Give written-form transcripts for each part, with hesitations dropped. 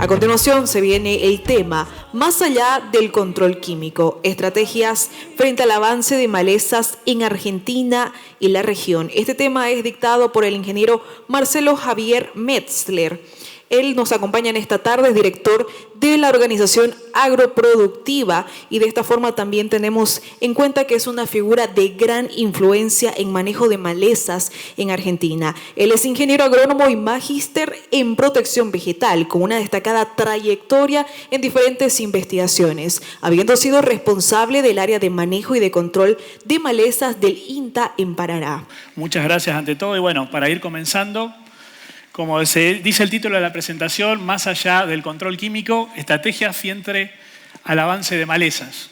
A continuación se viene el tema Más allá del control químico, estrategias frente al avance de malezas en Argentina y la región. Este tema es dictado por el ingeniero Marcelo Javier Metzler. Él nos acompaña en esta tarde, es director de la organización agroproductiva, y de esta forma también tenemos en cuenta que es una figura de gran influencia en manejo de malezas en Argentina. Él es ingeniero agrónomo y magíster en protección vegetal, con una destacada trayectoria en diferentes investigaciones, habiendo sido responsable del área de manejo y de control de malezas del INTA en Paraná. Muchas gracias ante todo, y bueno, para ir comenzando, como se dice el título de la presentación, más allá del control químico, estrategias frente al avance de malezas.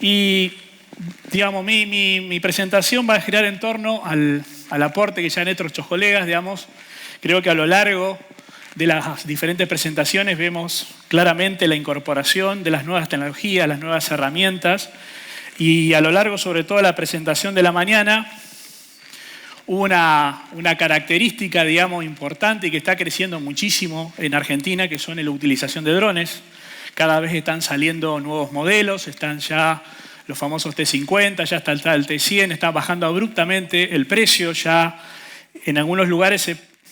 Y, digamos, mi presentación va a girar en torno al aporte que ya han hecho nuestros colegas, digamos. Creo que a lo largo de las diferentes presentaciones vemos claramente la incorporación de las nuevas tecnologías, las nuevas herramientas, y a lo largo, sobre todo, de la presentación de la mañana, una característica, digamos, importante y que está creciendo muchísimo en Argentina, que son la utilización de drones. Cada vez están saliendo nuevos modelos, están ya los famosos T50, ya está el T100, está bajando abruptamente el precio, ya en algunos lugares,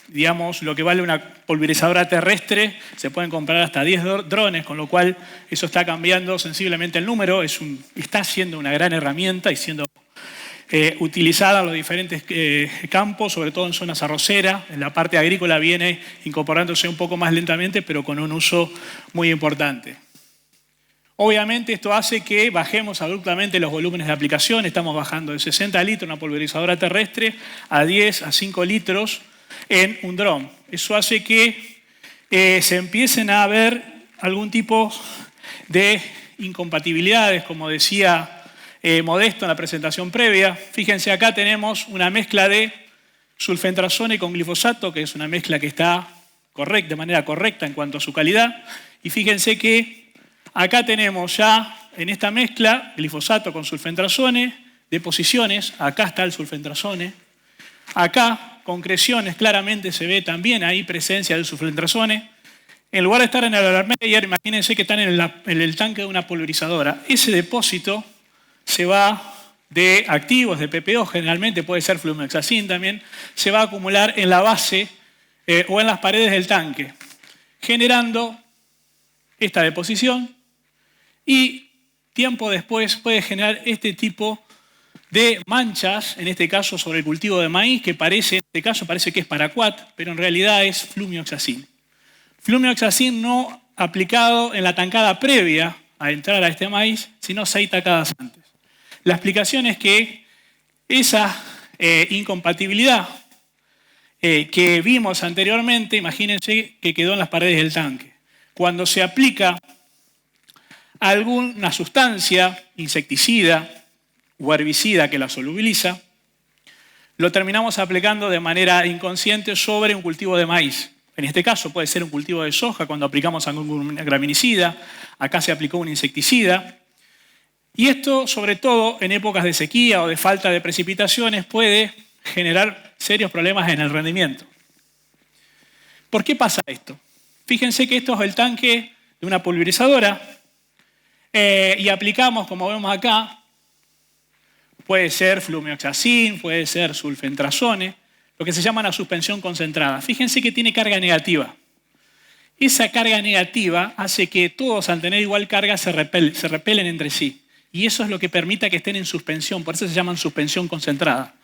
digamos, lo que vale una pulverizadora terrestre, se pueden comprar hasta 10 drones, con lo cual eso está cambiando sensiblemente el número, está siendo una gran herramienta y siendo utilizada en los diferentes campos, sobre todo en zonas arroceras. En la parte agrícola viene incorporándose un poco más lentamente, pero con un uso muy importante. Obviamente esto hace que bajemos abruptamente los volúmenes de aplicación. Estamos bajando de 60 litros una pulverizadora terrestre a 10 a 5 litros en un dron. Eso hace que se empiecen a ver algún tipo de incompatibilidades, como decía Modesto en la presentación previa. Fíjense, acá tenemos una mezcla de sulfentrazone con glifosato, que es una mezcla que está de manera correcta en cuanto a su calidad. Y fíjense que acá tenemos ya en esta mezcla glifosato con sulfentrazone, deposiciones, acá está el sulfentrazone. Acá, concreciones, claramente se ve también ahí presencia del sulfentrazone. En lugar de estar en el Erlenmeyer, imagínense que están en el tanque de una pulverizadora. Ese depósito se va de activos, de PPO, generalmente puede ser flumioxazin también, se va a acumular en la base o en las paredes del tanque, generando esta deposición, y tiempo después puede generar este tipo de manchas, en este caso sobre el cultivo de maíz, que parece que es paraquat, pero en realidad es flumioxazin. Flumioxazin no aplicado en la tancada previa a entrar a este maíz, sino 6 tacadas antes. La explicación es que esa incompatibilidad que vimos anteriormente, imagínense que quedó en las paredes del tanque. Cuando se aplica alguna sustancia, insecticida o herbicida que la solubiliza, lo terminamos aplicando de manera inconsciente sobre un cultivo de maíz. En este caso puede ser un cultivo de soja cuando aplicamos algún graminicida, acá se aplicó un insecticida. Y esto, sobre todo en épocas de sequía o de falta de precipitaciones, puede generar serios problemas en el rendimiento. ¿Por qué pasa esto? Fíjense que esto es el tanque de una pulverizadora y aplicamos, como vemos acá, puede ser flumioxazin, puede ser sulfentrazone, lo que se llama una suspensión concentrada. Fíjense que tiene carga negativa. Esa carga negativa hace que todos, al tener igual carga, se repelen entre sí. Y eso es lo que permite que estén en suspensión, por eso se llaman suspensión concentrada.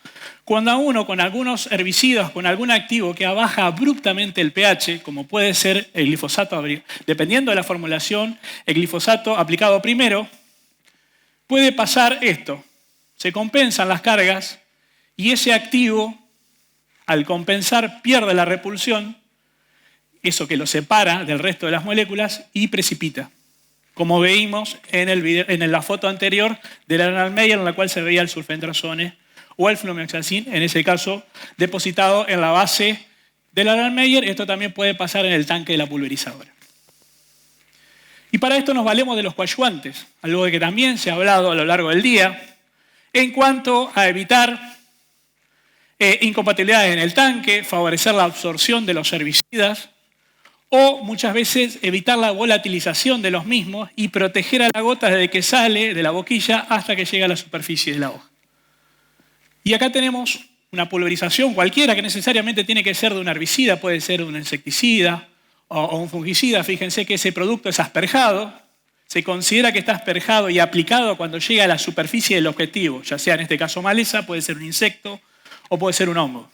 Cuando a uno, con algunos herbicidas, con algún activo que baja abruptamente el pH, como puede ser el glifosato, dependiendo de la formulación, el glifosato aplicado primero, puede pasar esto. Se compensan las cargas y ese activo, al compensar, pierde la repulsión, eso que lo separa del resto de las moléculas, y precipita. Como veíamos en la foto anterior del Erlenmeyer, en la cual se veía el sulfentrazone o el flumioxazin, en ese caso depositado en la base del Erlenmeyer. Esto también puede pasar en el tanque de la pulverizadora. Y para esto nos valemos de los coadyuvantes, algo de que también se ha hablado a lo largo del día, en cuanto a evitar incompatibilidades en el tanque, favorecer la absorción de los herbicidas o muchas veces evitar la volatilización de los mismos y proteger a la gota desde que sale de la boquilla hasta que llega a la superficie de la hoja. Y acá tenemos una pulverización cualquiera que necesariamente tiene que ser de un herbicida, puede ser un insecticida o un fungicida. Fíjense que ese producto es asperjado, se considera que está asperjado y aplicado cuando llega a la superficie del objetivo, ya sea en este caso maleza, puede ser un insecto o puede ser un hongo.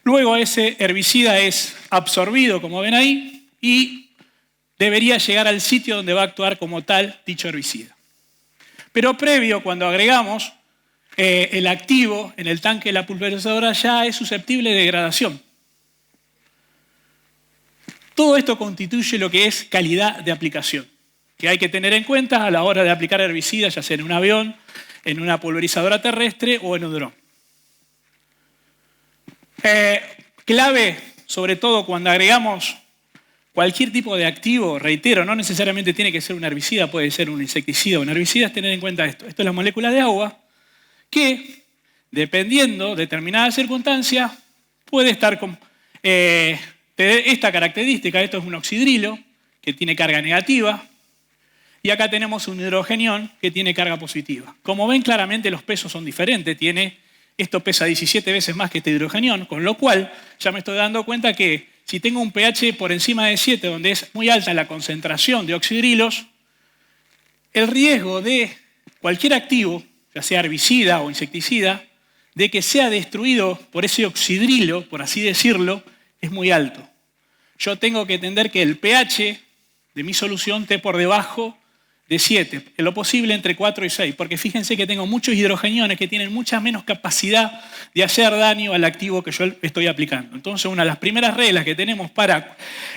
Luego ese herbicida es absorbido, como ven ahí, y debería llegar al sitio donde va a actuar como tal dicho herbicida. Pero previo, cuando agregamos el activo en el tanque de la pulverizadora, ya es susceptible de degradación. Todo esto constituye lo que es calidad de aplicación, que hay que tener en cuenta a la hora de aplicar herbicidas, ya sea en un avión, en una pulverizadora terrestre o en un dron. Clave, sobre todo cuando agregamos cualquier tipo de activo, reitero, no necesariamente tiene que ser un herbicida, puede ser un insecticida o un herbicida, es tener en cuenta esto. Esto es la molécula de agua que, dependiendo de determinadas circunstancias, puede estar con esta característica. Esto es un oxidrilo que tiene carga negativa y acá tenemos un hidrogenión que tiene carga positiva. Como ven, claramente los pesos son diferentes. Esto pesa 17 veces más que este hidrogenión, con lo cual ya me estoy dando cuenta que si tengo un pH por encima de 7, donde es muy alta la concentración de oxidrilos, el riesgo de cualquier activo, ya sea herbicida o insecticida, de que sea destruido por ese oxidrilo, por así decirlo, es muy alto. Yo tengo que entender que el pH de mi solución esté por debajo de 7, en lo posible entre 4 y 6, porque fíjense que tengo muchos hidrogeniones que tienen mucha menos capacidad de hacer daño al activo que yo estoy aplicando. Entonces, una de las primeras reglas que tenemos para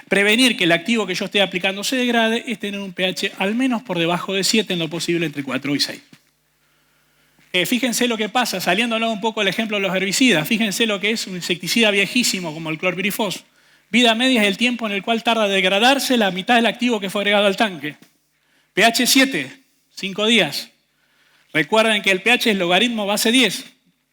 prevenir que el activo que yo esté aplicando se degrade es tener un pH al menos por debajo de 7, en lo posible entre 4 y 6. Fíjense lo que pasa, saliéndonos un poco el ejemplo de los herbicidas, fíjense lo que es un insecticida viejísimo como el clorpirifos. Vida media es el tiempo en el cual tarda en degradarse la mitad del activo que fue agregado al tanque. pH 7, 5 días. Recuerden que el pH es logaritmo base 10.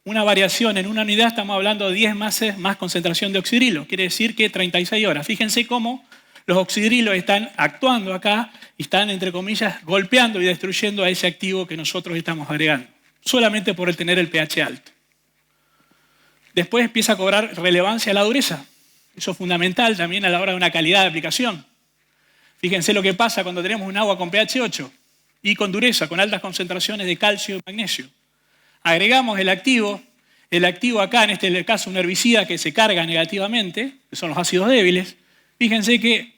Una variación en una unidad, estamos hablando de 10 veces más concentración de oxidrilo. Quiere decir que 36 horas. Fíjense cómo los oxidrilos están actuando acá y están, entre comillas, golpeando y destruyendo a ese activo que nosotros estamos agregando, solamente por el tener el pH alto. Después empieza a cobrar relevancia la dureza. Eso es fundamental también a la hora de una calidad de aplicación. Fíjense lo que pasa cuando tenemos un agua con pH 8 y con dureza, con altas concentraciones de calcio y magnesio. Agregamos el activo acá, en este caso un herbicida que se carga negativamente, que son los ácidos débiles. Fíjense que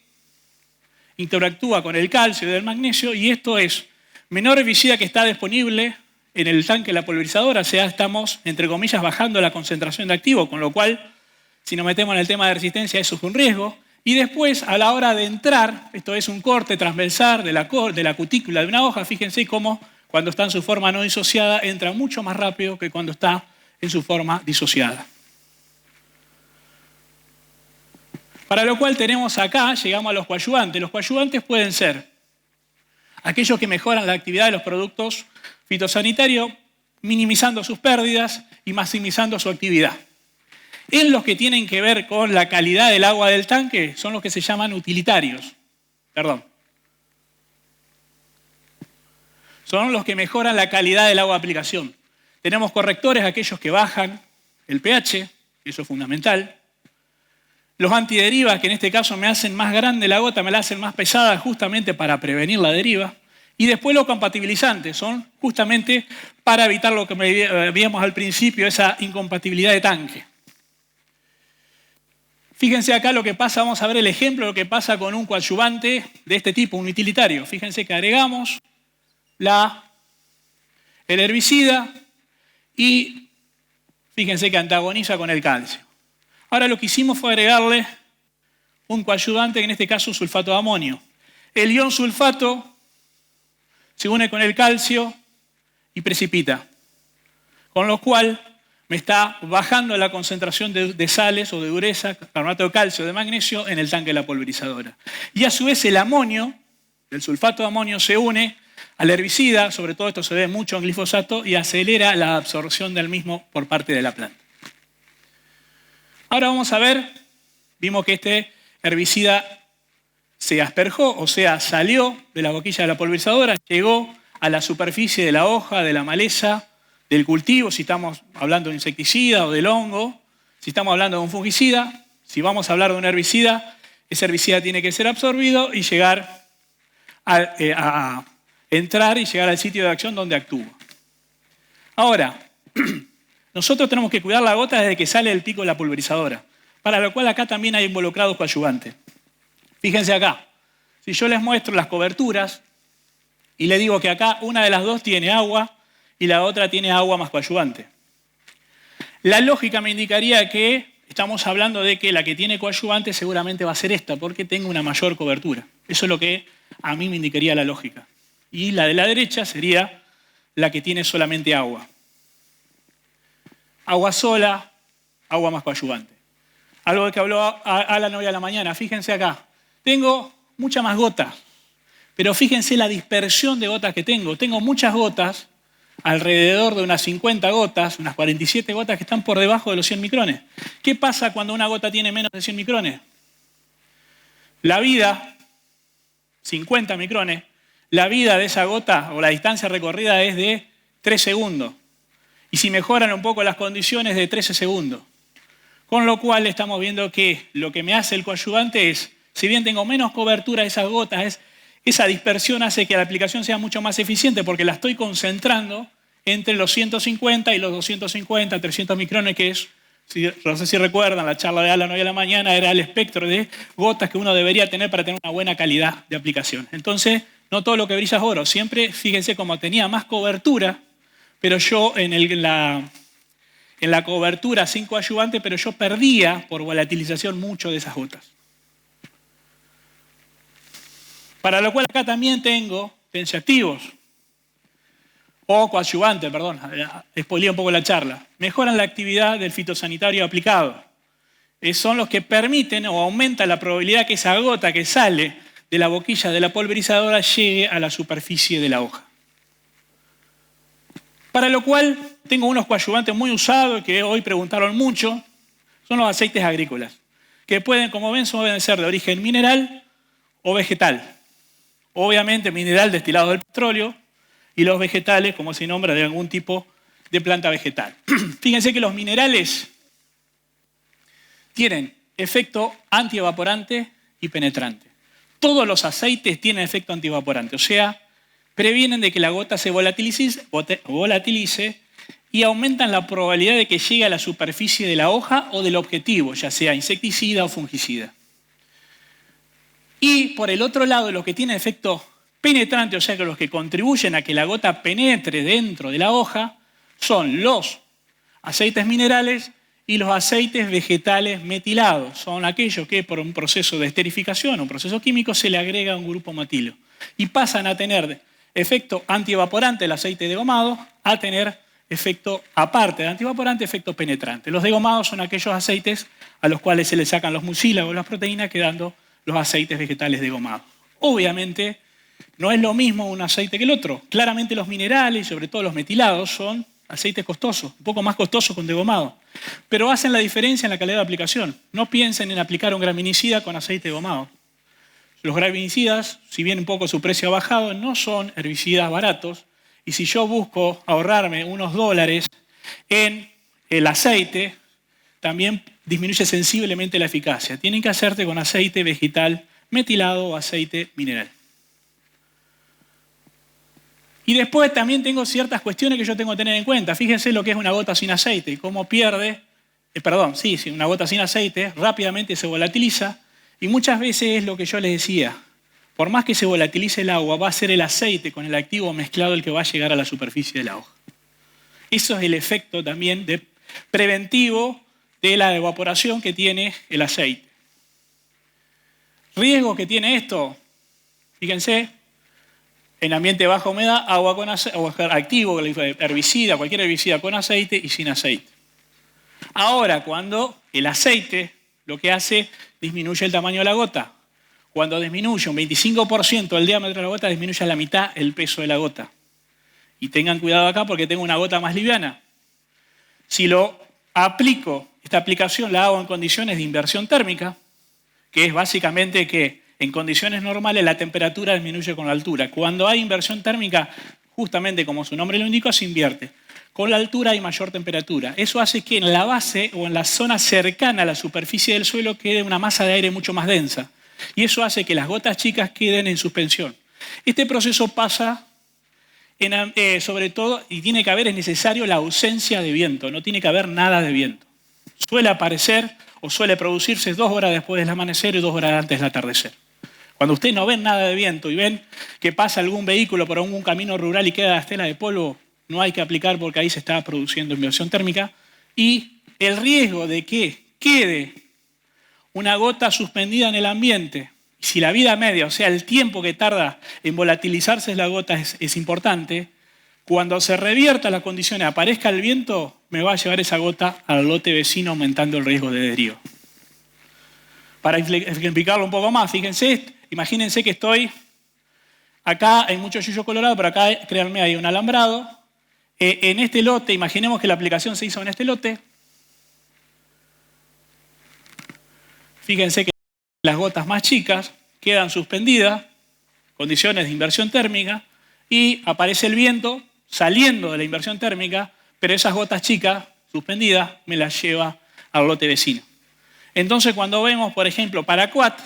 interactúa con el calcio y el magnesio y esto es menor herbicida que está disponible en el tanque de la pulverizadora, o sea, estamos, entre comillas, bajando la concentración de activo, con lo cual, si nos metemos en el tema de resistencia, eso es un riesgo. Y después, a la hora de entrar, esto es un corte transversal de la cutícula de una hoja, fíjense cómo cuando está en su forma no disociada entra mucho más rápido que cuando está en su forma disociada. Para lo cual tenemos acá, llegamos a los coadyuvantes. Los coadyuvantes pueden ser aquellos que mejoran la actividad de los productos fitosanitarios, minimizando sus pérdidas y maximizando su actividad. En los que tienen que ver con la calidad del agua del tanque son los que se llaman utilitarios. Son los que mejoran la calidad del agua de aplicación. Tenemos correctores, aquellos que bajan el pH, eso es fundamental. Los antiderivas, que en este caso me hacen más grande la gota, me la hacen más pesada justamente para prevenir la deriva. Y después los compatibilizantes, son justamente para evitar lo que veíamos al principio, esa incompatibilidad de tanque. Fíjense acá lo que pasa, vamos a ver el ejemplo de lo que pasa con un coadyuvante de este tipo, un utilitario. Fíjense que agregamos el herbicida y fíjense que antagoniza con el calcio. Ahora lo que hicimos fue agregarle un coadyuvante, en este caso sulfato de amonio. El ion sulfato se une con el calcio y precipita, con lo cual me está bajando la concentración de sales o de dureza, carbonato de calcio, de magnesio, en el tanque de la pulverizadora. Y a su vez el amonio, el sulfato de amonio, se une al herbicida, sobre todo esto se ve mucho en glifosato, y acelera la absorción del mismo por parte de la planta. Ahora vamos a ver, vimos que este herbicida se asperjó, o sea, salió de la boquilla de la pulverizadora, llegó a la superficie de la hoja, de la maleza, del cultivo, si estamos hablando de insecticida o del hongo, si estamos hablando de un fungicida, si vamos a hablar de un herbicida, ese herbicida tiene que ser absorbido y llegar a entrar y llegar al sitio de acción donde actúa. Ahora, nosotros tenemos que cuidar la gota desde que sale del pico de la pulverizadora, para lo cual acá también hay involucrados coadyuvantes. Fíjense acá, si yo les muestro las coberturas y les digo que acá una de las dos tiene agua y la otra tiene agua más coadyuvante. La lógica me indicaría que estamos hablando de que la que tiene coadyuvante seguramente va a ser esta, porque tengo una mayor cobertura. Eso es lo que a mí me indicaría la lógica. Y la de la derecha sería la que tiene solamente agua. Agua sola, agua más coadyuvante. Algo que habló Alan hoy a la mañana, fíjense acá. Tengo muchas más gotas, pero fíjense la dispersión de gotas que tengo. Tengo muchas gotas, alrededor de unas 50 gotas, unas 47 gotas que están por debajo de los 100 micrones. ¿Qué pasa cuando una gota tiene menos de 100 micrones? La vida, 50 micrones, la vida de esa gota o la distancia recorrida es de 3 segundos. Y si mejoran un poco las condiciones, de 13 segundos. Con lo cual estamos viendo que lo que me hace el coadyuvante es, si bien tengo menos cobertura de esas gotas, esa dispersión hace que la aplicación sea mucho más eficiente porque la estoy concentrando entre los 150 y los 250, 300 micrones, que es, no sé si recuerdan, la charla de Alan hoy a la mañana era el espectro de gotas que uno debería tener para tener una buena calidad de aplicación. Entonces, no todo lo que brilla es oro. Siempre, fíjense, como tenía más cobertura, pero yo en la cobertura sin coadyuvante, pero yo perdía por volatilización mucho de esas gotas. Para lo cual acá también tengo tensioactivos, o coadyuvante, perdón, spoileé un poco la charla. Mejoran la actividad del fitosanitario aplicado. Son los que permiten o aumentan la probabilidad que esa gota que sale de la boquilla de la pulverizadora llegue a la superficie de la hoja. Para lo cual tengo unos coadyuvantes muy usados que hoy preguntaron mucho, son los aceites agrícolas, que pueden, como ven, pueden ser de origen mineral o vegetal. Obviamente mineral destilado del petróleo y los vegetales, como se nombra, de algún tipo de planta vegetal. Fíjense que los minerales tienen efecto antievaporante y penetrante. Todos los aceites tienen efecto antievaporante, o sea, previenen de que la gota se volatilice y aumentan la probabilidad de que llegue a la superficie de la hoja o del objetivo, ya sea insecticida o fungicida. Y por el otro lado, los que tienen efecto penetrante, o sea, que los que contribuyen a que la gota penetre dentro de la hoja, son los aceites minerales y los aceites vegetales metilados. Son aquellos que por un proceso de esterificación, un proceso químico, se le agrega un grupo metilo. Y pasan a tener efecto antievaporante, el aceite degomado, a tener efecto, aparte de antievaporante, efecto penetrante. Los degomados son aquellos aceites a los cuales se le sacan los mucílagos, las proteínas, quedando los aceites vegetales degomados. Obviamente, no es lo mismo un aceite que el otro. Claramente los minerales, sobre todo los metilados, son aceites costosos, un poco más costosos que un degomado. Pero hacen la diferencia en la calidad de aplicación. No piensen en aplicar un graminicida con aceite degomado. Los graminicidas, si bien un poco su precio ha bajado, no son herbicidas baratos. Y si yo busco ahorrarme unos dólares en el aceite, también disminuye sensiblemente la eficacia. Tienen que hacerte con aceite vegetal metilado o aceite mineral. Y después también tengo ciertas cuestiones que yo tengo que tener en cuenta. Fíjense lo que es una gota sin aceite, cómo pierde, una gota sin aceite rápidamente se volatiliza y muchas veces es lo que yo les decía. Por más que se volatilice el agua, va a ser el aceite con el activo mezclado el que va a llegar a la superficie de la hoja. Eso es el efecto también preventivo de la evaporación que tiene el aceite. Riesgo que tiene esto, fíjense, en ambiente de baja humedad, agua con activo, herbicida, cualquier herbicida con aceite y sin aceite. Ahora, cuando el aceite lo que hace, disminuye el tamaño de la gota. Cuando disminuye un 25% el diámetro de la gota, disminuye a la mitad el peso de la gota. Y tengan cuidado acá porque tengo una gota más liviana. Si lo aplico, esta aplicación la hago en condiciones de inversión térmica, que es básicamente que En condiciones normales la temperatura disminuye con la altura. Cuando hay inversión térmica, justamente como su nombre lo indica, se invierte. Con la altura hay mayor temperatura. Eso hace que en la base o en la zona cercana a la superficie del suelo quede una masa de aire mucho más densa. Y eso hace que las gotas chicas queden en suspensión. Este proceso pasa sobre todo, y tiene que haber, es necesario la ausencia de viento. No tiene que haber nada de viento. Suele aparecer o suele producirse 2 horas después del amanecer y 2 horas antes del atardecer. Cuando ustedes no ven nada de viento y ven que pasa algún vehículo por algún camino rural y queda la estela de polvo, no hay que aplicar porque ahí se está produciendo inversión térmica. Y el riesgo de que quede una gota suspendida en el ambiente, si la vida media, o sea, el tiempo que tarda en volatilizarse la gota es importante, cuando se revierta las condiciones, aparezca el viento, me va a llevar esa gota al lote vecino aumentando el riesgo de derivo. Para explicarlo un poco más, fíjense, imagínense que estoy acá, hay mucho yuyo colorado, pero acá, créanme, hay un alambrado. En este lote, imaginemos que la aplicación se hizo en este lote. Fíjense que las gotas más chicas quedan suspendidas, condiciones de inversión térmica, y aparece el viento saliendo de la inversión térmica, pero esas gotas chicas suspendidas me las lleva al lote vecino. Entonces, cuando vemos, por ejemplo, paraquat,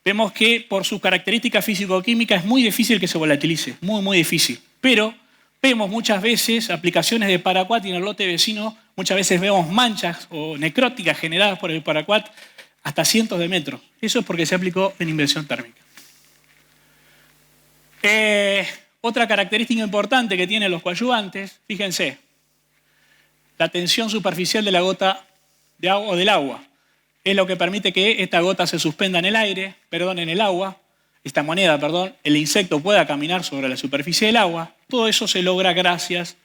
vemos que por sus características físico-químicas es muy difícil que se volatilice, muy difícil. Pero vemos muchas veces aplicaciones de paraquat y en el lote vecino muchas veces vemos manchas o necróticas generadas por el paraquat hasta cientos de metros. Eso es porque se aplicó en inversión térmica. Otra característica importante que tienen los coadyuvantes, fíjense, la tensión superficial de la gota de agua o del agua. Es lo que permite que esta gota se suspenda en el aire, en el agua, esta moneda, el insecto pueda caminar sobre la superficie del agua. Todo eso se logra gracias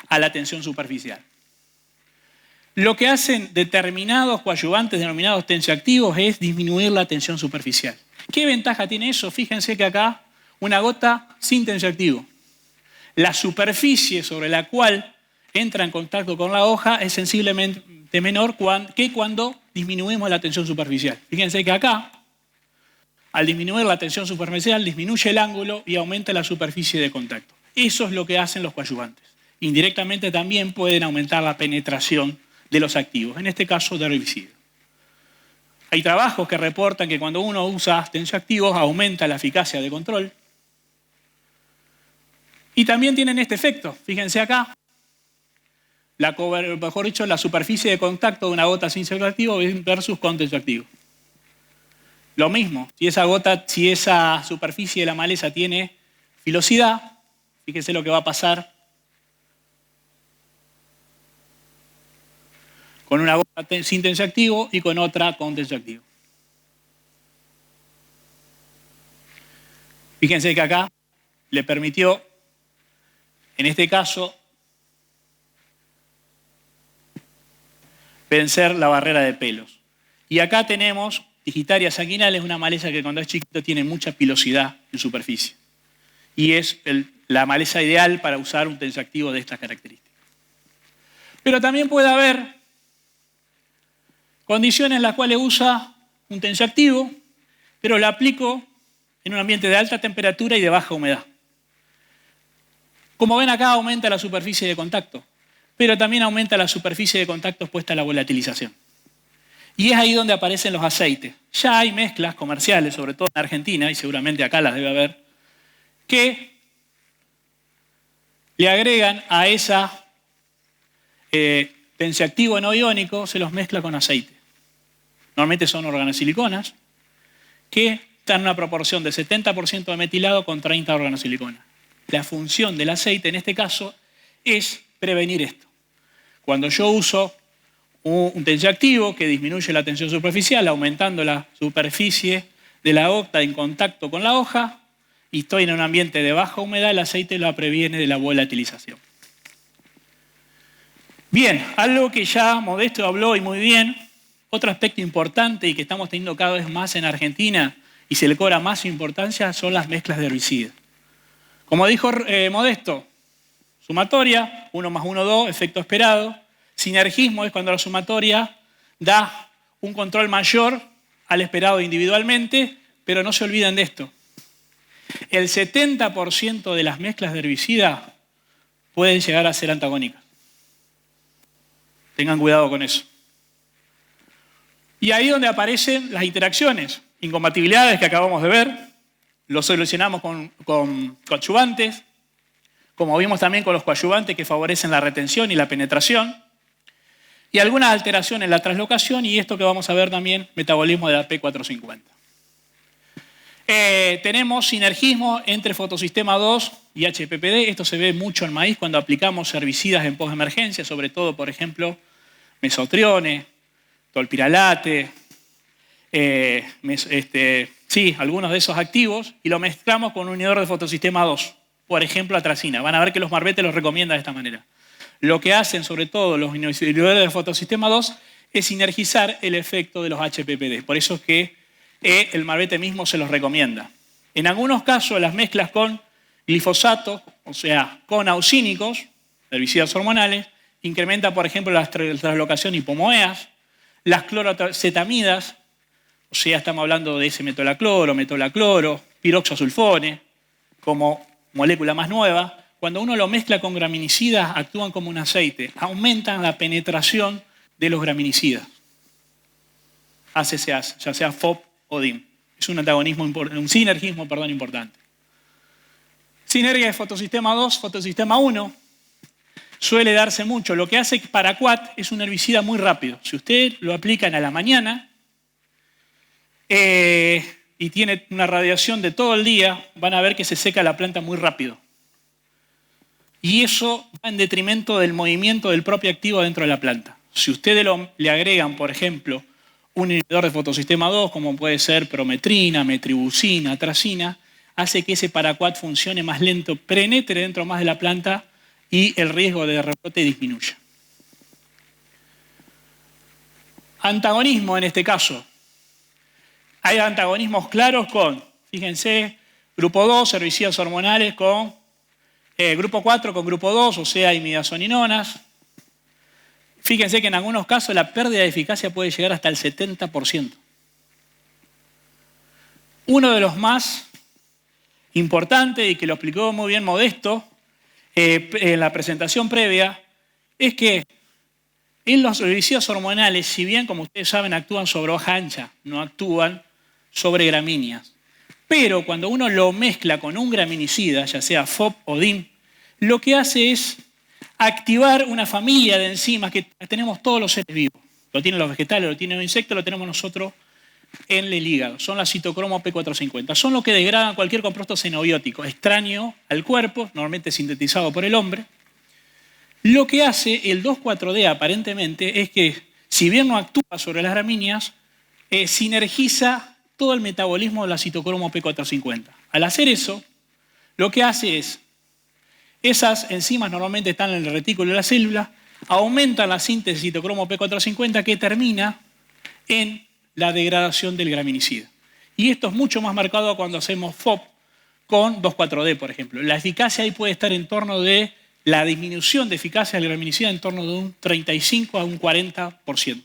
a la tensión superficial. Lo que hacen determinados coadyuvantes denominados tensioactivos es disminuir la tensión superficial. ¿Qué ventaja tiene eso? Fíjense que acá una gota sin tensioactivo. La superficie sobre la cual entra en contacto con la hoja es sensiblemente menor que cuando disminuimos la tensión superficial. Fíjense que acá, al disminuir la tensión superficial, disminuye el ángulo y aumenta la superficie de contacto. Eso es lo que hacen los coadyuvantes. Indirectamente también pueden aumentar la penetración de los activos, en este caso de herbicidas. Hay trabajos que reportan que cuando uno usa tensioactivos aumenta la eficacia de control. Y también tienen este efecto. Fíjense acá, la superficie de contacto de una gota sin tensioactivo versus con tensioactivo. Lo mismo, si esa superficie de la maleza tiene filosidad, fíjense lo que va a pasar con una gota sin tensioactivo y con otra con tensioactivo. Fíjense que acá le permitió, en este caso, vencer la barrera de pelos. Y acá tenemos Digitaria sanguinales, una maleza que cuando es chiquito tiene mucha pilosidad en superficie. Y es la maleza ideal para usar un tensioactivo de estas características. Pero también puede haber condiciones en las cuales usa un tensioactivo, pero lo aplico en un ambiente de alta temperatura y de baja humedad. Como ven acá, aumenta la superficie de contacto, pero también aumenta la superficie de contacto expuesta a la volatilización. Y es ahí donde aparecen los aceites. Ya hay mezclas comerciales, sobre todo en Argentina, y seguramente acá las debe haber, que le agregan a esa tensioactivo no iónico, se los mezcla con aceite. Normalmente son organosiliconas, que están en una proporción de 70% de metilado con 30 organosiliconas. La función del aceite en este caso es prevenir esto. Cuando yo uso un tensioactivo que disminuye la tensión superficial, aumentando la superficie de la gota en contacto con la hoja, y estoy en un ambiente de baja humedad, el aceite lo previene de la volatilización. Bien, algo que ya Modesto habló y muy bien, otro aspecto importante y que estamos teniendo cada vez más en Argentina y se le cobra más importancia son las mezclas de herbicidas. Como dijo Modesto, sumatoria, 1 más 1, 2, efecto esperado. Sinergismo es cuando la sumatoria da un control mayor al esperado individualmente, pero no se olviden de esto. El 70% de las mezclas de herbicida pueden llegar a ser antagónicas. Tengan cuidado con eso. Y ahí es donde aparecen las interacciones, incompatibilidades que acabamos de ver, lo solucionamos con coadyuvantes, como vimos también con los coadyuvantes que favorecen la retención y la penetración, y algunas alteraciones en la translocación, y esto que vamos a ver también, metabolismo de la P450. Tenemos sinergismo entre fotosistema 2 y HPPD. Esto se ve mucho en maíz cuando aplicamos herbicidas en postemergencia, sobre todo, por ejemplo, mesotrione, tolpiralate, algunos de esos activos, y lo mezclamos con un inhibidor de fotosistema 2, por ejemplo, atracina. Van a ver que los marbetes los recomiendan de esta manera. Lo que hacen, sobre todo, los inhibidores de fotosistema 2 es sinergizar el efecto de los HPPD. Por eso es que el marbete mismo se los recomienda. En algunos casos, las mezclas con glifosato, o sea, con auxínicos, herbicidas hormonales, incrementa, por ejemplo, la translocación hipomoeas, las clorocetamidas, o sea, estamos hablando de S-metolacloro, metolacloro, piroxosulfone, como molécula más nueva. Cuando uno lo mezcla con graminicidas, actúan como un aceite, aumentan la penetración de los graminicidas. ACCAs, ya sea FOP o DIM. Es un sinergismo importante. Sinergia de fotosistema 2, fotosistema 1. Suele darse mucho. Lo que hace Paraquat es un herbicida muy rápido. Si ustedes lo aplican a la mañana y tiene una radiación de todo el día, van a ver que se seca la planta muy rápido. Y eso va en detrimento del movimiento del propio activo dentro de la planta. Si ustedes le agregan, por ejemplo, un inhibidor de fotosistema 2, como puede ser prometrina, metribuzina, atracina, hace que ese Paraquat funcione más lento, penetre dentro más de la planta y el riesgo de rebrote disminuye. Antagonismo en este caso. Hay antagonismos claros con, fíjense, grupo 2, herbicidas hormonales con grupo 4 con grupo 2, o sea, imidazolinonas. Fíjense que en algunos casos la pérdida de eficacia puede llegar hasta el 70%. Uno de los más importantes, y que lo explicó muy bien Modesto en la presentación previa, es que en los herbicidas hormonales, si bien, como ustedes saben, actúan sobre hoja ancha, no actúan sobre gramíneas. Pero cuando uno lo mezcla con un graminicida, ya sea FOP o DIM, lo que hace es activar una familia de enzimas que tenemos todos los seres vivos. Lo tienen los vegetales, lo tienen los insectos, lo tenemos nosotros en el hígado. Son las citocromo P450. Son los que degradan cualquier compuesto xenobiótico extraño al cuerpo, normalmente sintetizado por el hombre. Lo que hace el 2,4-D aparentemente es que, si bien no actúa sobre las gramíneas, sinergiza todo el metabolismo de la citocromo P450. Al hacer eso, lo que hace es, esas enzimas normalmente están en el retículo de la célula, aumentan la síntesis de citocromo P450 que termina en la degradación del graminicida. Y esto es mucho más marcado cuando hacemos FOP con 2,4-D, por ejemplo. La eficacia ahí puede estar en torno de la disminución de eficacia del graminicida en torno de un 35 a un 40%.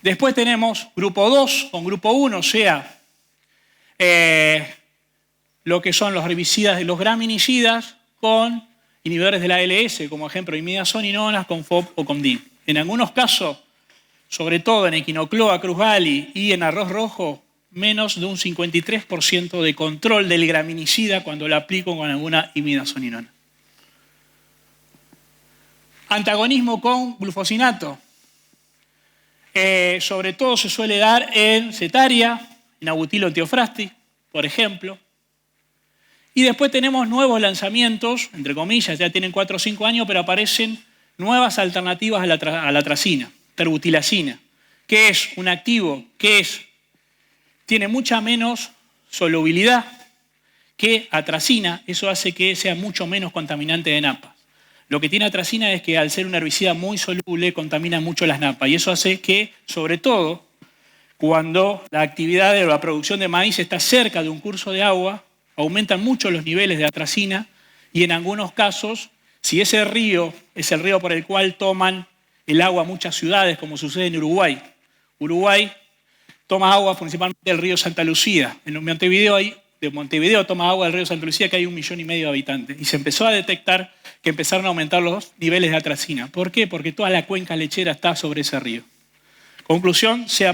Después tenemos grupo 2 con grupo 1, o sea, lo que son los herbicidas de los graminicidas con inhibidores de la ALS, como ejemplo imidazolinonas con FOP o con DIM. En algunos casos, sobre todo en Equinocloa, Cruz Valley y en arroz rojo, menos de un 53% de control del graminicida cuando lo aplico con alguna imidazolinona. Antagonismo con glufosinato. Sobre todo se suele dar en cetaria, en abutilo teofrasti, por ejemplo. Y después tenemos nuevos lanzamientos, entre comillas, ya tienen 4 o 5 años, pero aparecen nuevas alternativas a la atracina, terbutilacina, que es un activo que tiene mucha menos solubilidad que atracina. Eso hace que sea mucho menos contaminante de napas. Lo que tiene atracina es que al ser un herbicida muy soluble contamina mucho las napas y eso hace que, sobre todo, cuando la actividad o la producción de maíz está cerca de un curso de agua, aumentan mucho los niveles de atracina y en algunos casos, si ese río es el río por el cual toman el agua muchas ciudades, como sucede en Uruguay. Uruguay toma agua principalmente del río Santa Lucía. En Montevideo toma agua del río Santa Lucía, que hay 1,5 millones de habitantes. Y se empezó a detectar que empezaron a aumentar los niveles de atracina. ¿Por qué? Porque toda la cuenca lechera está sobre ese río. Conclusión, se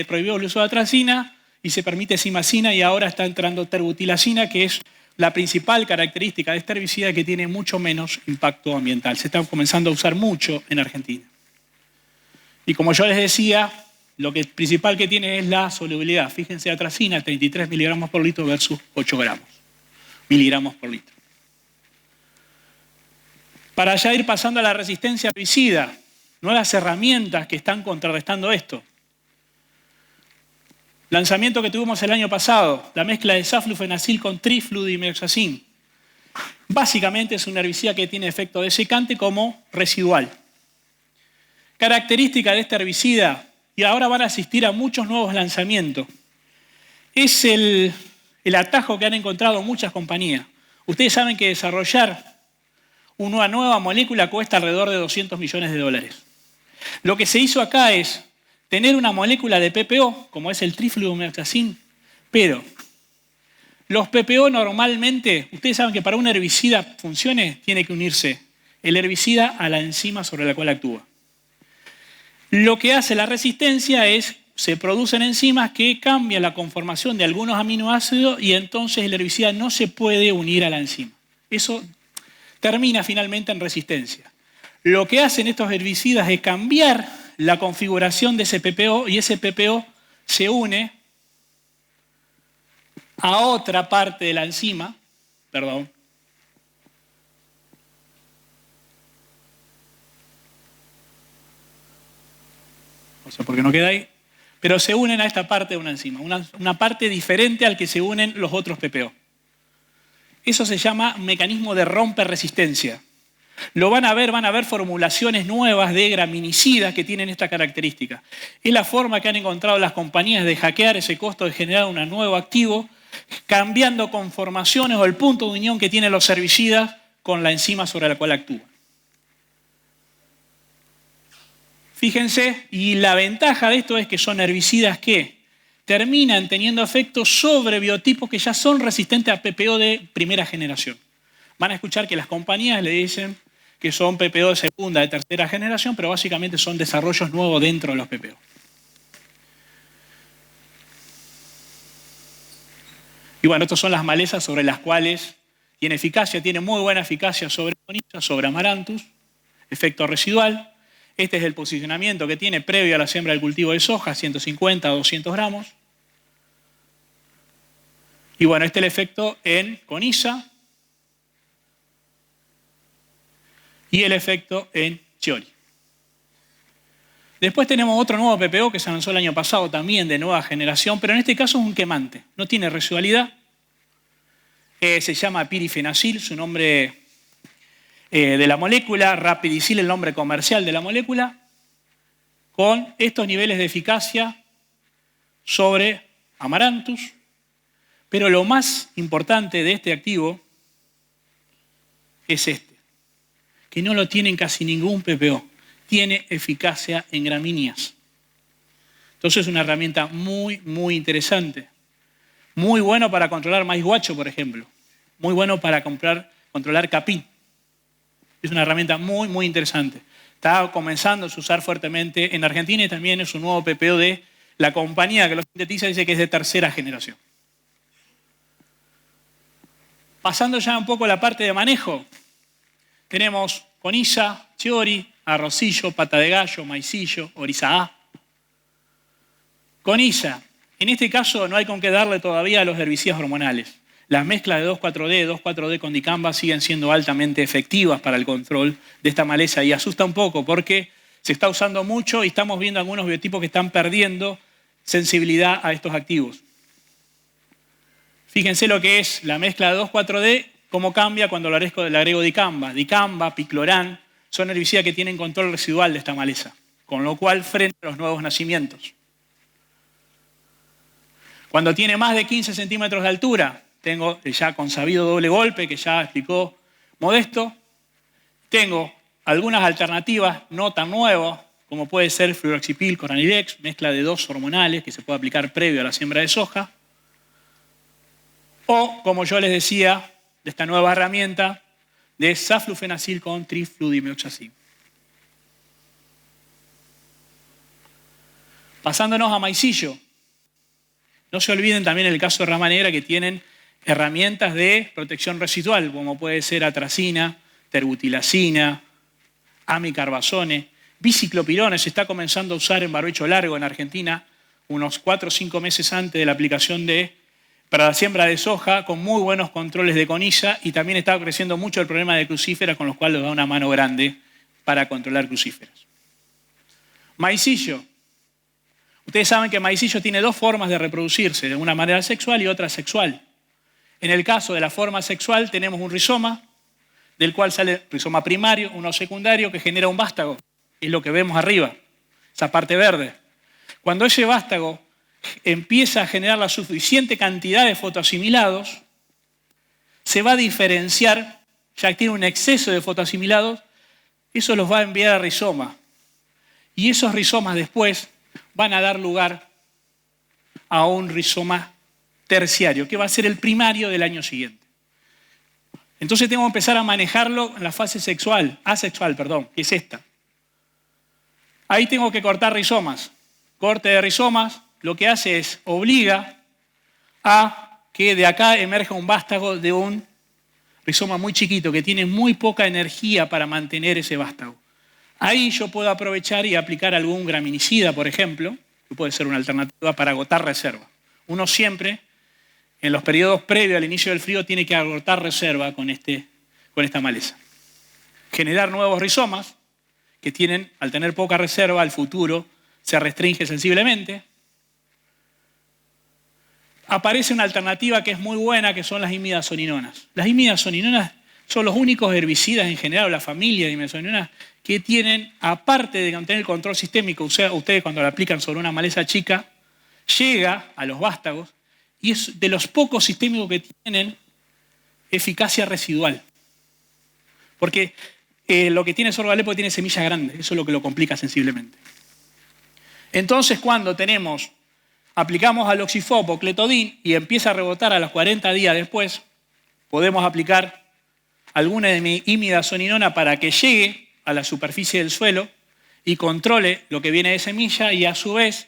prohibió el uso de atracina y se permite simacina, y ahora está entrando terbutilacina, que es la principal característica de este herbicida, que tiene mucho menos impacto ambiental. Se está comenzando a usar mucho en Argentina. Y como yo les decía, lo principal que tiene es la solubilidad. Fíjense, atracina, 33 miligramos por litro versus 8 miligramos por litro. Para ya ir pasando a la resistencia herbicida, nuevas herramientas que están contrarrestando esto. Lanzamiento que tuvimos el año pasado, la mezcla de saflufenacil con trifludimethoxazin. Básicamente es un herbicida que tiene efecto desecante como residual. Característica de este herbicida, y ahora van a asistir a muchos nuevos lanzamientos, es el atajo que han encontrado muchas compañías. Ustedes saben que desarrollar una nueva molécula cuesta alrededor de $200 millones. Lo que se hizo acá es tener una molécula de PPO, como es el trifludimethoxazin, pero los PPO normalmente, ustedes saben que para un herbicida funcione, tiene que unirse el herbicida a la enzima sobre la cual actúa. Lo que hace la resistencia es, se producen enzimas que cambian la conformación de algunos aminoácidos y entonces el herbicida no se puede unir a la enzima. Eso termina finalmente en resistencia. Lo que hacen estos herbicidas es cambiar la configuración de ese PPO, y ese PPO se une a otra parte de la enzima, perdón, no sé por qué no queda ahí, pero se unen a esta parte de una enzima, una parte diferente al que se unen los otros PPO. Eso se llama mecanismo de romper resistencia. Lo van a ver formulaciones nuevas de graminicidas que tienen esta característica. Es la forma que han encontrado las compañías de hackear ese costo de generar un nuevo activo, cambiando conformaciones o el punto de unión que tienen los herbicidas con la enzima sobre la cual actúan. Fíjense, y la ventaja de esto es que son herbicidas que terminan teniendo efectos sobre biotipos que ya son resistentes a PPO de primera generación. Van a escuchar que las compañías le dicen que son PPO de segunda, de tercera generación, pero básicamente son desarrollos nuevos dentro de los PPO. Y bueno, estas son las malezas sobre las cuales tiene muy buena eficacia sobre Coniza, sobre Amaranthus, efecto residual. Este es el posicionamiento que tiene previo a la siembra del cultivo de soja, 150 a 200 gramos. Y bueno, este es el efecto en Coniza y el efecto en Chiori. Después tenemos otro nuevo PPO que se lanzó el año pasado también de nueva generación, pero en este caso es un quemante, no tiene residualidad. Se llama pirifenacil, su nombre de la molécula, rapidicil el nombre comercial de la molécula, con estos niveles de eficacia sobre Amaranthus. Pero lo más importante de este activo es este, que no lo tiene en casi ningún PPO. Tiene eficacia en gramíneas. Entonces es una herramienta muy, muy interesante. Muy bueno para controlar maíz guacho, por ejemplo. Muy bueno para controlar capín. Es una herramienta muy, muy interesante. Está comenzando a usar fuertemente en Argentina y también es un nuevo PPO de la compañía que lo sintetiza, dice que es de tercera generación. Pasando ya un poco a la parte de manejo, tenemos Coniza, Chiori, arrocillo, pata de gallo, maicillo, oriza A. Coniza, en este caso no hay con qué darle todavía a los herbicidas hormonales. Las mezclas de 2,4-D, 2,4-D con dicamba siguen siendo altamente efectivas para el control de esta maleza y asusta un poco porque se está usando mucho y estamos viendo algunos biotipos que están perdiendo sensibilidad a estos activos. Fíjense lo que es la mezcla de 2,4-D, cómo cambia cuando le agrego dicamba. Dicamba, piclorán, son herbicidas que tienen control residual de esta maleza, con lo cual frena los nuevos nacimientos. Cuando tiene más de 15 centímetros de altura, tengo el ya consabido doble golpe que ya explicó Modesto. Tengo algunas alternativas no tan nuevas, como puede ser fluroxipil con Anidex, mezcla de 2 hormonales que se puede aplicar previo a la siembra de soja. O, como yo les decía, de esta nueva herramienta de saflufenacil con trifludimeoxacin. Pasándonos a maicillo. No se olviden también en el caso de rama negra que tienen herramientas de protección residual, como puede ser atracina, terbutilacina, amicarbazone, biciclopirona. Se está comenzando a usar en barbecho largo en Argentina, unos 4 o 5 meses antes de la aplicación para la siembra de soja, con muy buenos controles de coniza, y también está creciendo mucho el problema de crucíferas, con los cuales da una mano grande para controlar crucíferas. Maicillo. Ustedes saben que el maicillo tiene 2 formas de reproducirse, de una manera sexual y otra sexual. En el caso de la forma sexual tenemos un rizoma, del cual sale rizoma primario, uno secundario, que genera un vástago. Es lo que vemos arriba, esa parte verde. Cuando ese vástago empieza a generar la suficiente cantidad de fotoasimilados, se va a diferenciar, ya que tiene un exceso de fotoasimilados, eso los va a enviar a rizoma. Y esos rizomas después van a dar lugar a un rizoma terciario, que va a ser el primario del año siguiente. Entonces tengo que empezar a manejarlo en la fase asexual, que es esta. Ahí tengo que cortar rizomas. Corte de rizomas lo que hace es obliga a que de acá emerja un vástago de un rizoma muy chiquito que tiene muy poca energía para mantener ese vástago. Ahí yo puedo aprovechar y aplicar algún graminicida, por ejemplo, que puede ser una alternativa para agotar reserva. Uno siempre, en los periodos previos al inicio del frío, tiene que agotar reserva con esta maleza. Generar nuevos rizomas que tienen, al tener poca reserva, al futuro se restringe sensiblemente. Aparece una alternativa que es muy buena, que son las imidazolinonas. Las imidazolinonas son los únicos herbicidas en general, la familia de imidazolinonas, que tienen, aparte de tener el control sistémico, o sea, ustedes cuando lo aplican sobre una maleza chica, llega a los vástagos y es de los pocos sistémicos que tienen eficacia residual. Porque lo que tiene sorgo de Alepo tiene semillas grandes, eso es lo que lo complica sensiblemente. Entonces, cuando aplicamos aloxifop o cletodin y empieza a rebotar a los 40 días después, podemos aplicar alguna de imidazolinona para que llegue a la superficie del suelo y controle lo que viene de semilla, y a su vez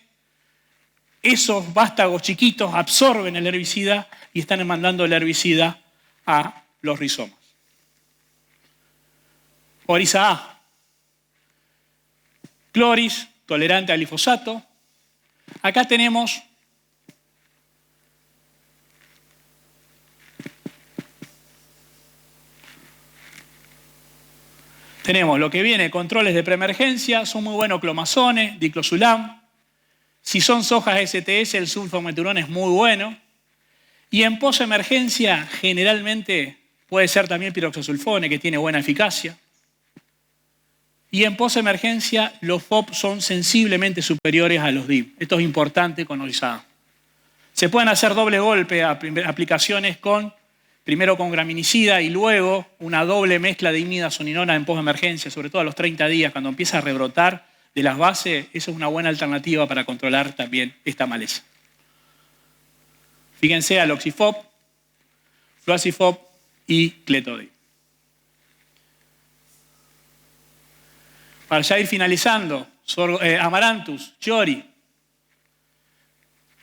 esos vástagos chiquitos absorben el herbicida y están mandando el herbicida a los rizomas. Orisa A. Cloris, tolerante al glifosato. Acá tenemos lo que viene, controles de preemergencia, son muy buenos clomazones, diclosulam. Si son sojas STS, el sulfometurón es muy bueno. Y en posemergencia, generalmente puede ser también piroxasulfone, que tiene buena eficacia. Y en posemergencia, los FOP son sensiblemente superiores a los DIM. Esto es importante con Orisa. Se pueden hacer doble golpe, aplicaciones primero con graminicida y luego una doble mezcla de imidazollinona en posemergencia, sobre todo a los 30 días, cuando empieza a rebrotar de las bases. Eso es una buena alternativa para controlar también esta maleza. Fíjense, aloxifop, fluacifop y cletodin. Para ya ir finalizando, Amaranthus, Chiori.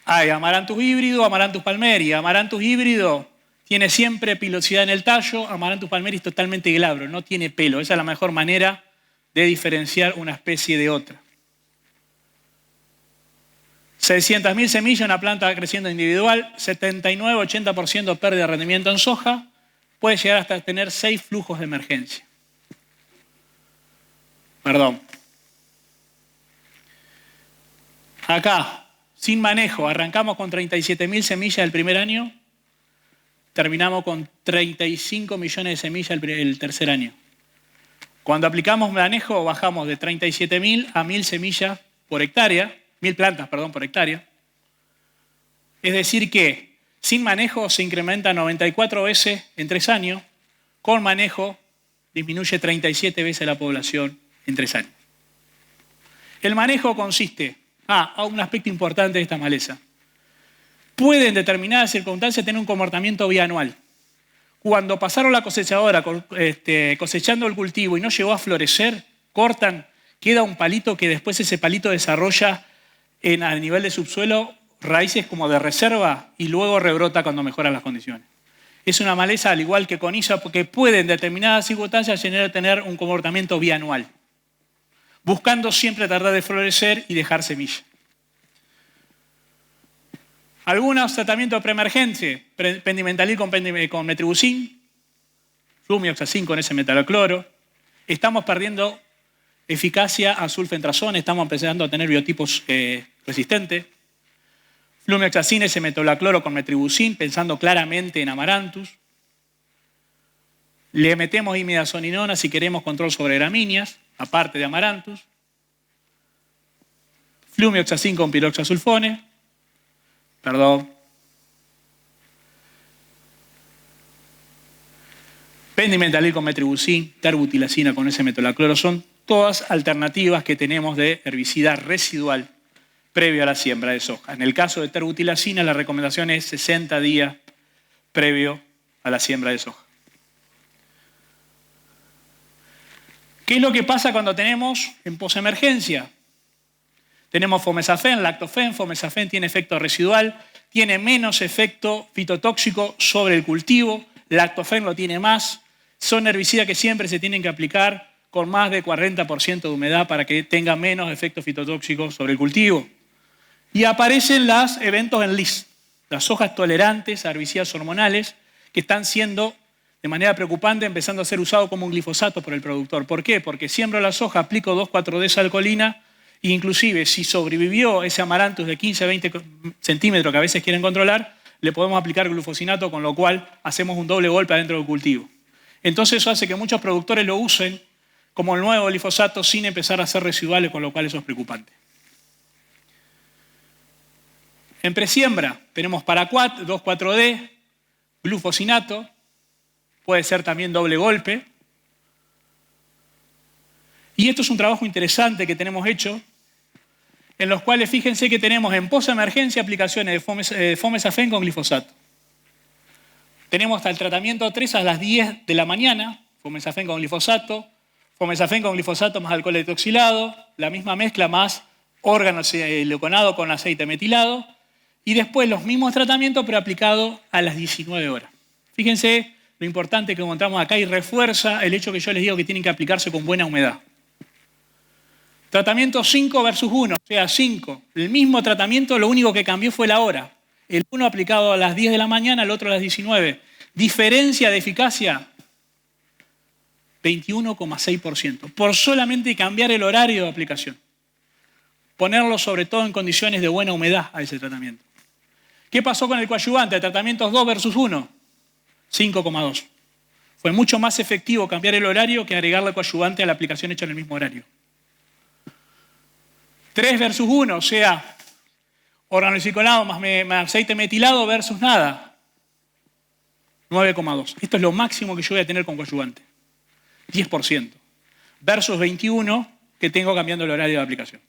Hay Amaranthus híbrido, Amaranthus palmeri. Amaranthus híbrido tiene siempre pilosidad en el tallo, Amaranthus palmeri es totalmente glabro, no tiene pelo. Esa es la mejor manera de diferenciar una especie de otra. 600.000 semillas, una planta creciendo individual, 79-80% pérdida de rendimiento en soja, puede llegar hasta tener 6 flujos de emergencia. Perdón. Acá, sin manejo, arrancamos con 37.000 semillas el primer año, terminamos con 35 millones de semillas el tercer año. Cuando aplicamos manejo, bajamos de 37.000 a 1.000 semillas por hectárea, 1.000 plantas, perdón, por hectárea. Es decir que sin manejo se incrementa 94 veces en 3 años, con manejo disminuye 37 veces la población en 3 años. El manejo consiste, un aspecto importante de esta maleza. Puede en determinadas circunstancias tener un comportamiento bianual. Cuando pasaron la cosechadora cosechando el cultivo y no llegó a florecer, cortan, queda un palito que después ese palito desarrolla a nivel de subsuelo raíces como de reserva y luego rebrota cuando mejoran las condiciones. Es una maleza al igual que coniza porque puede en determinadas circunstancias tener un comportamiento bianual, buscando siempre tratar de florecer y dejar semilla. Algunos tratamientos preemergentes, pendimetalil con metribuzin, flumioxazin con ese metalocloro. Estamos perdiendo eficacia a sulfentrazón, estamos empezando a tener biotipos resistentes. Flumioxazin, ese metalocloro con metribuzin, pensando claramente en Amaranthus. Le metemos imidazolinona si queremos control sobre gramíneas, aparte de Amaranthus. Flumioxazin con piroxasulfone. Pendimetalil con metribuzin, terbutilacina con ese metalocloro, son todas alternativas que tenemos de herbicida residual previo a la siembra de soja. En el caso de terbutilacina, la recomendación es 60 días previo a la siembra de soja. ¿Qué es lo que pasa cuando tenemos en posemergencia? Tenemos fomesafen, lactofen. Fomesafen tiene efecto residual, tiene menos efecto fitotóxico sobre el cultivo. Lactofen lo tiene más. Son herbicidas que siempre se tienen que aplicar con más de 40% de humedad para que tenga menos efecto fitotóxico sobre el cultivo. Y aparecen los eventos en LIS, las hojas tolerantes a herbicidas hormonales que están siendo de manera preocupante empezando a ser usados como un glifosato por el productor. ¿Por qué? Porque siembro la soja, aplico 2,4-D-alcolina. Inclusive, si sobrevivió ese Amaranthus de 15 a 20 centímetros que a veces quieren controlar, le podemos aplicar glufosinato, con lo cual hacemos un doble golpe adentro del cultivo. Entonces eso hace que muchos productores lo usen como el nuevo glifosato sin empezar a ser residuales, con lo cual eso es preocupante. En presiembra tenemos paraquat, 2,4-D, glufosinato, puede ser también doble golpe. Y esto es un trabajo interesante que tenemos hecho, en los cuales fíjense que tenemos en posemergencia aplicaciones de fomesafen con glifosato. Tenemos hasta el tratamiento 3 a las 10 de la mañana, fomesafen con glifosato más alcohol hidroxilado, la misma mezcla más órgano leuconado con aceite metilado, y después los mismos tratamientos pero aplicados a las 19 horas. Fíjense lo importante que encontramos acá y refuerza el hecho que yo les digo que tienen que aplicarse con buena humedad. Tratamiento 5 versus 1, o sea, 5. El mismo tratamiento, lo único que cambió fue la hora. El uno aplicado a las 10 de la mañana, el otro a las 19. Diferencia de eficacia, 21,6%. Por solamente cambiar el horario de aplicación. Ponerlo sobre todo en condiciones de buena humedad a ese tratamiento. ¿Qué pasó con el coadyuvante? Tratamientos 2 versus 1, 5,2. Fue mucho más efectivo cambiar el horario que agregarle coadyuvante a la aplicación hecha en el mismo horario. 3 versus 1, o sea, organolecicolado más aceite metilado versus nada. 9,2. Esto es lo máximo que yo voy a tener con coadyuvante. 10%. Versus 21 que tengo cambiando el horario de aplicación.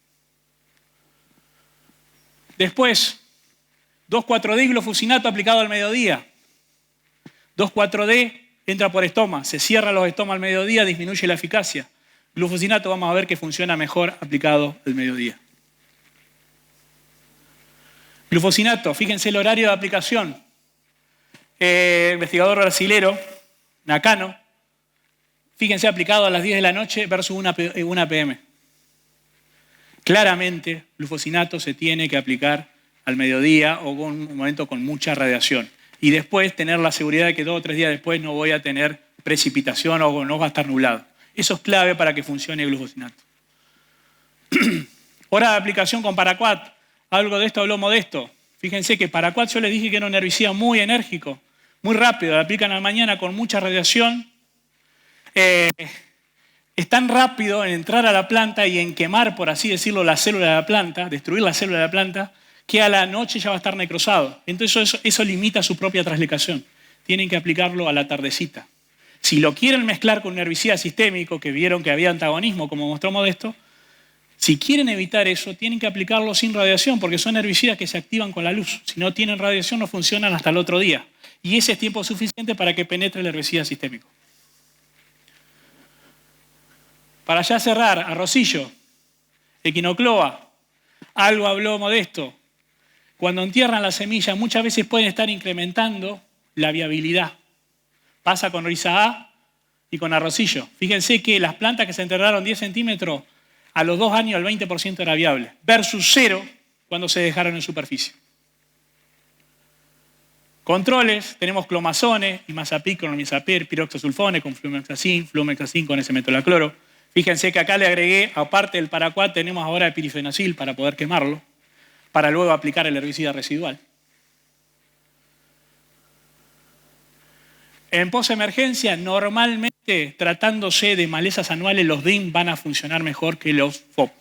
Después, 2,4-D glufosinato aplicado al mediodía. 2,4-D entra por estoma, se cierran los estomas al mediodía, disminuye la eficacia. Glufosinato vamos a ver que funciona mejor aplicado al mediodía. Glufosinato, fíjense el horario de aplicación. Investigador brasilero, Nakano, fíjense aplicado a las 10 de la noche versus 1 p.m. Claramente, glufosinato se tiene que aplicar al mediodía o en un momento con mucha radiación. Y después tener la seguridad de que 2 o 3 días después no voy a tener precipitación o no va a estar nublado. Eso es clave para que funcione el glufosinato. Hora de aplicación con paraquat. Algo de esto habló Modesto. Fíjense que paraquat yo les dije que era un herbicida muy enérgico, muy rápido. Lo aplican a la mañana con mucha radiación. Es tan rápido en entrar a la planta y en quemar, por así decirlo, la célula de la planta, destruir la célula de la planta, que a la noche ya va a estar necrosado. Entonces eso limita su propia translocación. Tienen que aplicarlo a la tardecita. Si lo quieren mezclar con un herbicida sistémico, que vieron que había antagonismo, como mostró Modesto, Si quieren evitar eso, tienen que aplicarlo sin radiación, porque son herbicidas que se activan con la luz. Si no tienen radiación, no funcionan hasta el otro día. Y ese es tiempo suficiente para que penetre el herbicida sistémico. Para ya cerrar, arrocillo, equinocloa, algo habló Modesto. Cuando entierran la semilla, muchas veces pueden estar incrementando la viabilidad. Pasa con risa A y con arrocillo. Fíjense que las plantas que se enterraron 10 centímetros, a los 2 años el 20% era viable, versus 0 cuando se dejaron en superficie. Controles, tenemos clomazones, imazapyr con imazapyr, piroxasulfone con flumexacin con S-metolacloro. Fíjense que acá le agregué, aparte del paraquat, tenemos ahora el pirifenacil para poder quemarlo, para luego aplicar el herbicida residual. En posemergencia, normalmente, tratándose de malezas anuales, los DIM van a funcionar mejor que los FOP.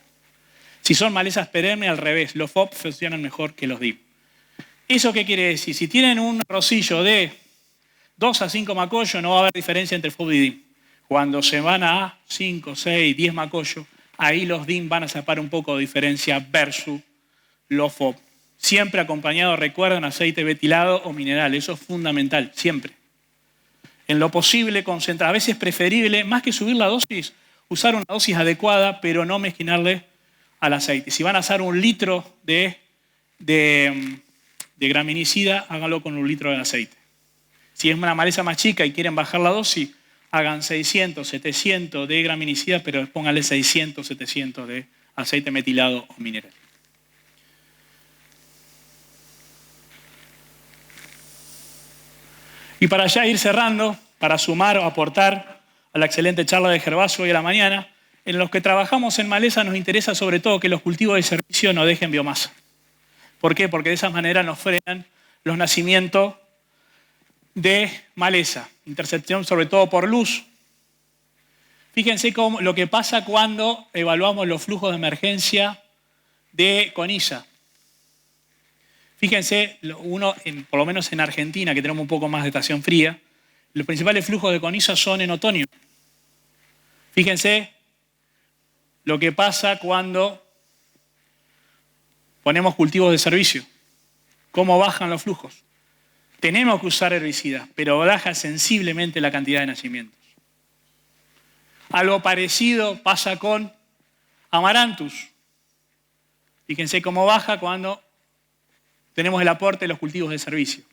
Si son malezas perennes, al revés, los FOP funcionan mejor que los DIM. ¿Eso qué quiere decir? Si tienen un rocillo de 2 a 5 macollos, no va a haber diferencia entre FOP y DIM. Cuando se van a 5, 6, 10 macollos, ahí los DIM van a sacar un poco de diferencia versus los FOP. Siempre acompañado, recuerden, aceite betilado o mineral. Eso es fundamental, siempre. En lo posible, concentrar. A veces es preferible, más que subir la dosis, usar una dosis adecuada, pero no mezclarle al aceite. Si van a hacer 1 litro de graminicida, háganlo con 1 litro de aceite. Si es una maleza más chica y quieren bajar la dosis, hagan 600, 700 de graminicida, pero pónganle 600, 700 de aceite metilado o mineral. Y para ya ir cerrando, para sumar o aportar a la excelente charla de Gervasio hoy a la mañana, en los que trabajamos en maleza nos interesa sobre todo que los cultivos de servicio no dejen biomasa. ¿Por qué? Porque de esa manera nos frenan los nacimientos de maleza, intercepción sobre todo por luz. Fíjense lo que pasa cuando evaluamos los flujos de emergencia de coniza. Fíjense, por lo menos en Argentina, que tenemos un poco más de estación fría, los principales flujos de coniza son en otoño. Fíjense lo que pasa cuando ponemos cultivos de servicio, cómo bajan los flujos. Tenemos que usar herbicidas, pero baja sensiblemente la cantidad de nacimientos. Algo parecido pasa con Amaranthus. Fíjense cómo baja cuando tenemos el aporte de los cultivos de servicio.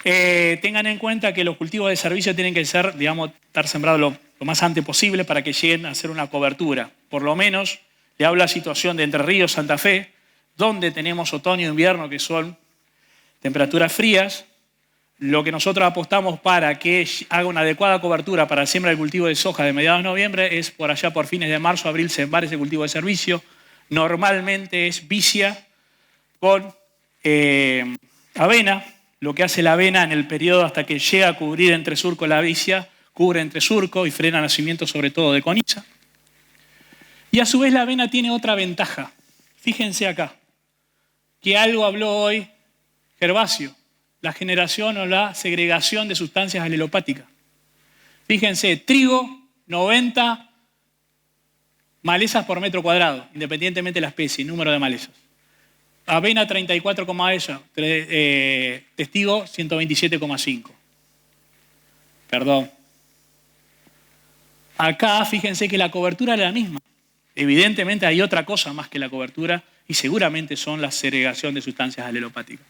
Tengan en cuenta que los cultivos de servicio tienen que ser, digamos, estar sembrados lo más antes posible para que lleguen a hacer una cobertura. Por lo menos, le hablo de la situación de Entre Ríos, Santa Fe, donde tenemos otoño e invierno, que son temperaturas frías. Lo que nosotros apostamos para que haga una adecuada cobertura para la siembra del cultivo de soja de mediados de noviembre es por allá por fines de marzo, abril, sembrar ese cultivo de servicio. Normalmente es vicia con avena. Lo que hace la avena en el periodo hasta que llega a cubrir entre surco la vicia, cubre entre surco y frena nacimiento sobre todo de coniza. Y a su vez la avena tiene otra ventaja. Fíjense acá, que algo habló hoy Gervasio, la generación o la segregación de sustancias alelopáticas. Fíjense, trigo, 90 malezas por metro cuadrado, independientemente de la especie, número de malezas. Avena 34,8, testigo 127,5. Perdón. Acá fíjense que la cobertura es la misma. Evidentemente hay otra cosa más que la cobertura y seguramente son la segregación de sustancias alelopáticas.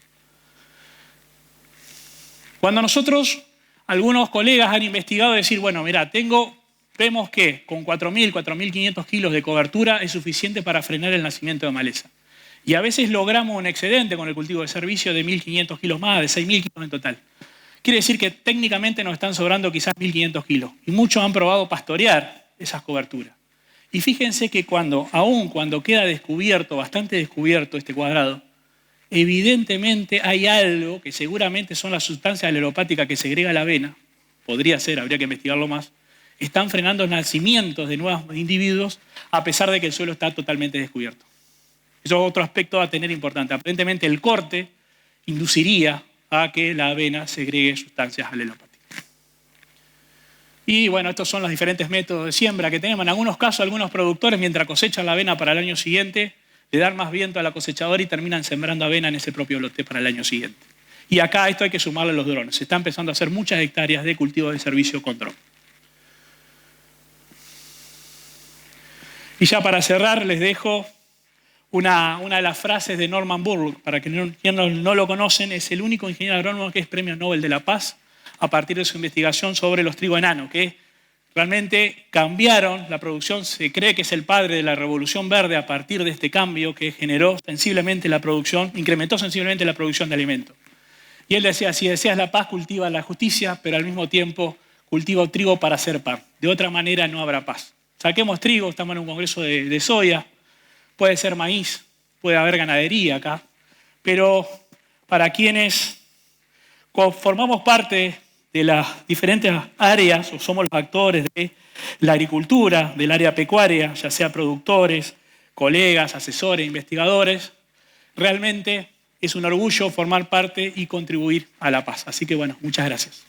Cuando nosotros, algunos colegas han investigado decir, bueno, mira, vemos que con 4.000, 4.500 kilos de cobertura es suficiente para frenar el nacimiento de maleza. Y a veces logramos un excedente con el cultivo de servicio de 1.500 kilos más, de 6.000 kilos en total. Quiere decir que técnicamente nos están sobrando quizás 1.500 kilos. Y muchos han probado pastorear esas coberturas. Y fíjense que aún cuando queda descubierto, bastante descubierto este cuadrado, evidentemente hay algo que seguramente son las sustancias alelopáticas que segrega la avena, podría ser, habría que investigarlo más, están frenando nacimientos de nuevos individuos a pesar de que el suelo está totalmente descubierto. Eso es otro aspecto a tener importante. Aparentemente el corte induciría a que la avena segregue sustancias alelopáticas. Y bueno, estos son los diferentes métodos de siembra que tenemos. En algunos casos, algunos productores, mientras cosechan la avena para el año siguiente, le dan más viento a la cosechadora y terminan sembrando avena en ese propio lote para el año siguiente. Y acá a esto hay que sumarle los drones. Se está empezando a hacer muchas hectáreas de cultivo de servicio con dron. Y ya para cerrar les dejo una de las frases de Norman Borlaug. Para quienes no lo conocen, es el único ingeniero agrónomo que es Premio Nobel de la Paz a partir de su investigación sobre los trigo enano, que realmente cambiaron la producción. Se cree que es el padre de la Revolución Verde a partir de este cambio que generó sensiblemente la producción, incrementó sensiblemente la producción de alimentos. Y él decía, si deseas la paz, cultiva la justicia, pero al mismo tiempo cultiva trigo para hacer pan. De otra manera no habrá paz. Saquemos trigo, estamos en un congreso de soya, puede ser maíz, puede haber ganadería acá, pero para quienes formamos parte de las diferentes áreas o somos los actores de la agricultura, del área pecuaria, ya sea productores, colegas, asesores, investigadores, realmente es un orgullo formar parte y contribuir a la paz. Así que bueno, muchas gracias.